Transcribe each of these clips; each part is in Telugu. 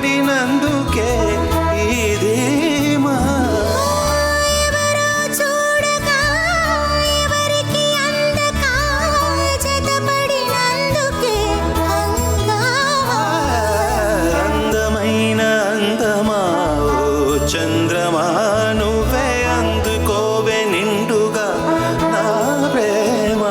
పడినందుకే ఇది చంద్రమా నువ్వే అందుకోవే నిండుగా నా ప్రేమ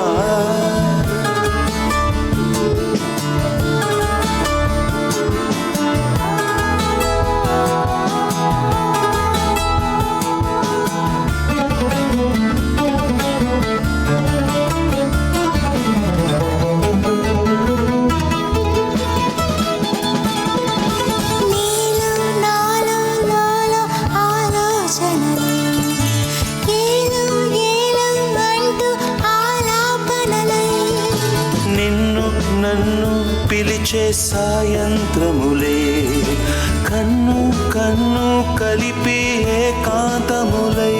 నన్ను పిలిచే సాయంత్రములే కన్ను కన్ను కలిపి ఏకాంతములై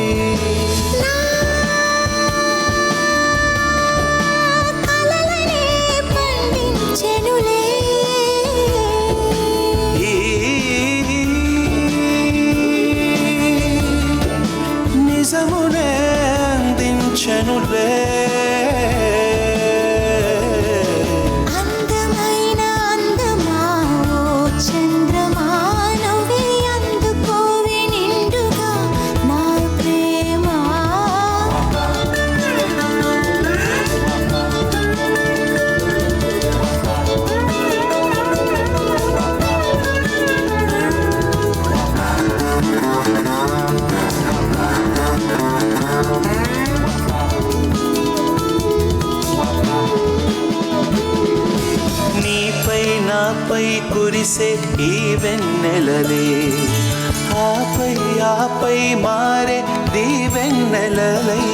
నిజమునే అందించెనులే నాపై కురిసే ఈ వెన్నెలలే ఆపై ఆపై మారే దీవెన్నెలలై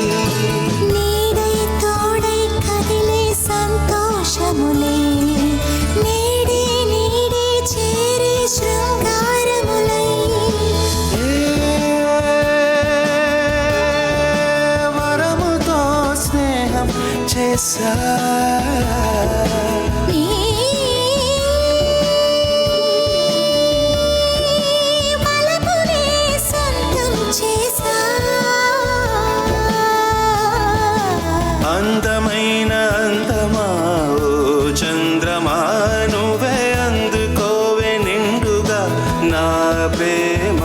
నీడై తోడై కదిలే సంతోషములే నీడే నీడే చేరే శృంగారములై వరముతో స్నేహం చేసా అందమైన అందమా ఓ చంద్రమా నువ్వే అందుకోవే నిండుగా నా ప్రేమ